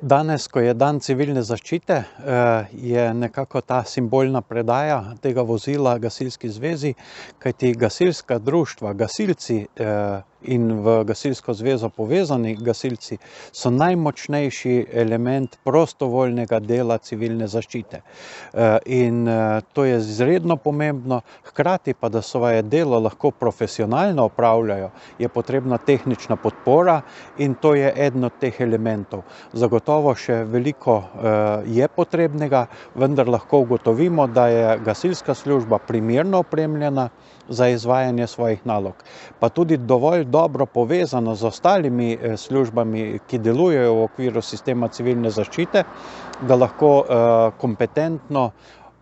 Danes, ko je dan civilne zaščite, je nekako ta simbolna predaja tega vozila Gasilski zvezi, kajti gasilska društva, gasilci in v Gasilsko zvezo povezani gasilci so najmočnejši element prostovoljnega dela civilne zaščite. In to je izredno pomembno, hkrati pa, da svoje delo lahko profesionalno opravljajo, je potrebna tehnična podpora in to je eden od teh elementov. Zagotovo še veliko je potrebnega, vendar lahko ugotovimo, da je gasilska služba primerno opremljena za izvajanje svojih nalog, pa tudi dovolj dobro povezano z ostalimi službami, ki delujejo v okviru sistema civilne zaščite, da lahko kompetentno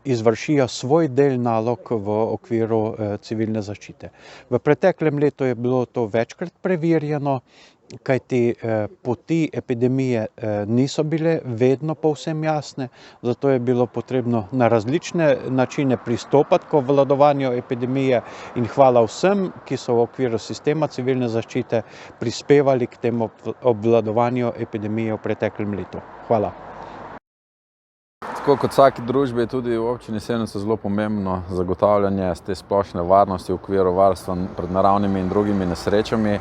izvršijo svoj del nalog v okviru civilne zaščite. V preteklem letu je bilo to večkrat preverjeno, kajti poti epidemije niso bile vedno povsem jasne, zato je bilo potrebno na različne načine pristopati k obvladovanju epidemije in hvala vsem, ki so v okviru sistema civilne zaščite prispevali k temu obvladovanju epidemije v preteklem letu. Hvala. Tako kot vsaki družbi je tudi v občini Sevnica zelo pomembno zagotavljanje te splošne varnosti v okviru varstva pred naravnimi in drugimi nesrečami.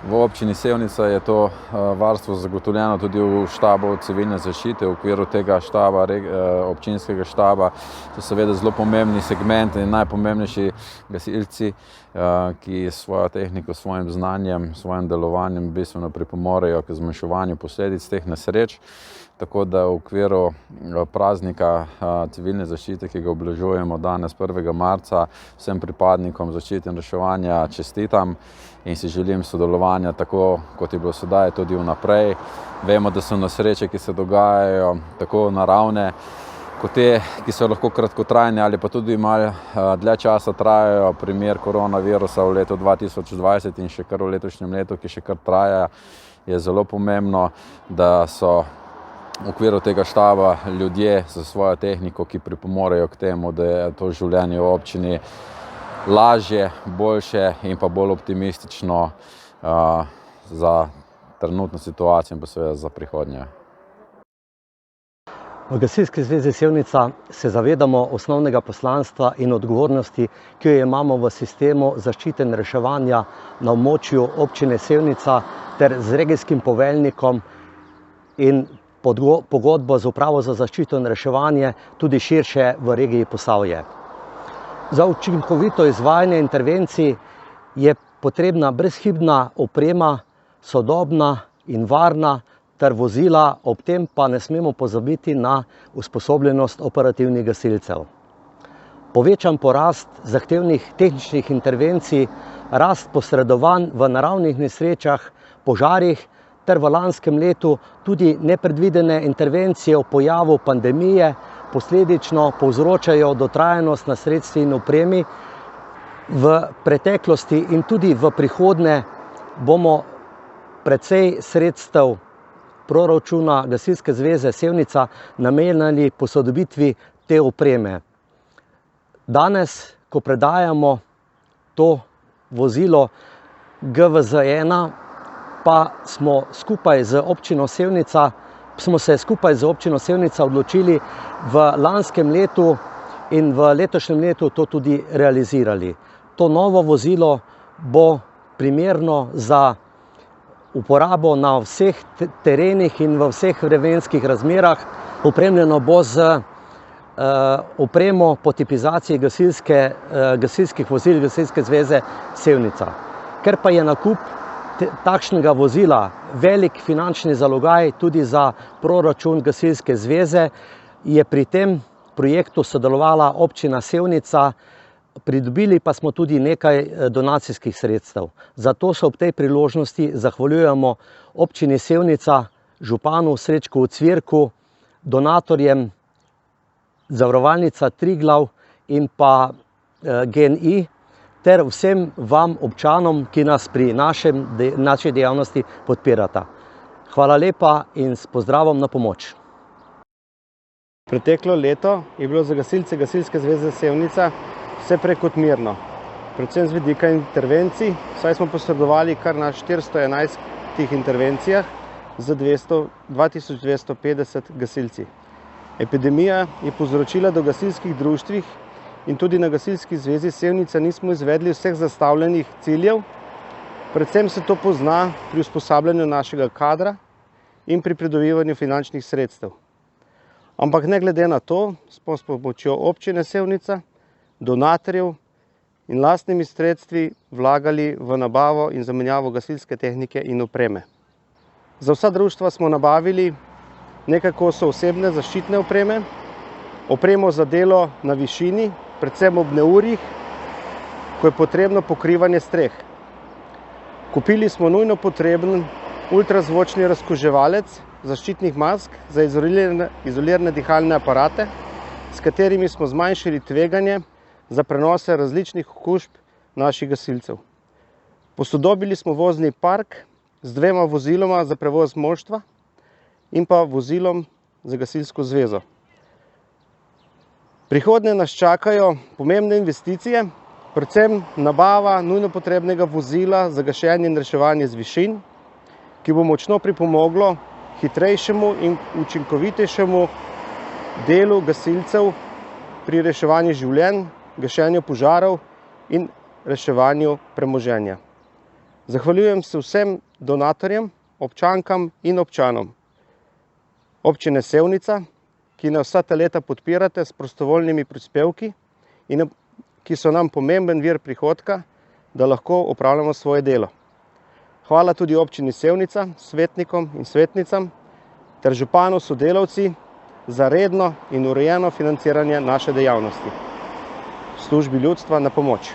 V občini Sevnica je to varstvo zagotovljeno tudi v štabu civilne zaščite. V okviru tega štaba, občinskega štaba, so seveda zelo pomembni segmenti in najpomembnejši gasilci, ki s svojo tehniko, svojim znanjem, svojim delovanjem bistveno pripomorejo k zmanjševanju posledic teh nesreč. Tako da v okviru praznika civilne zaščite, ki ga obeležujemo danes 1. marca, vsem pripadnikom zaščite in reševanja čestitam in si želim sodelovanja tako, kot je bilo sedaj, tudi vnaprej. Vemo, da so nesreče, ki se dogajajo, tako naravne, kot te, ki so lahko kratkotrajne ali pa tudi malo dlje časa trajajo. Primer koronavirusa v letu 2020 in še kar v letošnjem letu, ki še kar traja, je zelo pomembno, da so v okviru tega štaba ljudje za svojo tehniko, ki pripomorejo k temu, da je to življenje v občini lažje, boljše in pa bolj optimistično za trenutno situacijo in pa seveda za prihodnje. V Gasilski zvezi Sevnica se zavedamo osnovnega poslanstva in odgovornosti, ki jo imamo v sistemu zaščite in reševanja na območju občine Sevnica ter z regijskim poveljnikom in pogodbo z Upravo za zaščito in reševanje tudi širše v regiji Posavje. Za učinkovito izvajanje intervencij je potrebna brezhibna oprema, sodobna in varna ter vozila, ob tem pa ne smemo pozabiti na usposobljenost operativnih gasilcev. Povečan porast zahtevnih tehničnih intervencij, rast posredovanj v naravnih nesrečah, požarih ter v lanskem letu tudi nepredvidene intervencije v pojavu pandemije posledično povzročajo dotrajanost na sredstvi in opremi. V preteklosti in tudi v prihodnje bomo precej sredstev proračuna Gasilske zveze Sevnica namenjali posodobitvi te opreme. Danes, ko predajamo to vozilo GVZ-1, pa smo se skupaj z občino Sevnica odločili v lanskem letu in v letošnjem letu to tudi realizirali. To novo vozilo bo primerno za uporabo na vseh terenih in v vseh vremenskih razmerah. Opremljeno bo z opremo po tipizaciji gasilskih vozil Gasilske zveze Sevnica. Ker pa je nakup takšnega vozila velik finančni zalogaj tudi za proračun Gasilske zveze, je pri tem projektu sodelovala občina Sevnica, pridobili pa smo tudi nekaj donacijskih sredstev. Zato se ob tej priložnosti zahvaljujemo občini Sevnica, županu Srečku Cvirku, donatorjem Zavarovalnica Triglav in pa GEN-I ter vsem vam občanom, ki nas pri naši dejavnosti podpirata. Hvala lepa in s pozdravom na pomoč. Preteklo leto je bilo za gasilce Gasilske zveze Sevnica vse prej kot mirno, predvsem z vidika intervencij, saj smo posredovali kar na 411 intervencijah z 2250 gasilci. Epidemija je povzročila, da v gasilskih društvih in tudi na Gasilski zvezi Sevnica nismo izvedli vseh zastavljenih ciljev. Predvsem se to pozna pri usposabljanju našega kadra in pri pridobivanju finančnih sredstev. Ampak ne glede na to, smo s pomočjo občine Sevnica, donatorjev in lastnimi sredstvi vlagali v nabavo in zamenjavo gasilske tehnike in opreme. Za vsa društva smo nabavili nekaj kosov osebne zaščitne opreme, opremo za delo na višini, predvsem ob neurjih, ko je potrebno pokrivanje streh. Kupili smo nujno potreben ultrazvočni razkuževalec zaščitnih mask za izolirane dihalne aparate, s katerimi smo zmanjšali tveganje za prenose različnih okužb naših gasilcev. Posodobili smo vozni park z 2 voziloma za prevoz moštva in pa vozilom za gasilsko zvezo. Prihodnje nas čakajo pomembne investicije, predvsem nabava nujno potrebnega vozila za gašenje in reševanje z višin, ki bo močno pripomoglo hitrejšemu in učinkovitejšemu delu gasilcev pri reševanju življenj, gašenju požarov in reševanju premoženja. Zahvaljujem se vsem donatorjem, občankam in občanom občine Sevnica, ki nas vsa ta leta podpirate s prostovoljnimi prispevki in ki so nam pomemben vir prihodka, da lahko opravljamo svoje delo. Hvala tudi občini Sevnica, svetnikom in svetnicam ter županu sodelavci za redno in urejeno financiranje naše dejavnosti. V službi ljudstva na pomoč.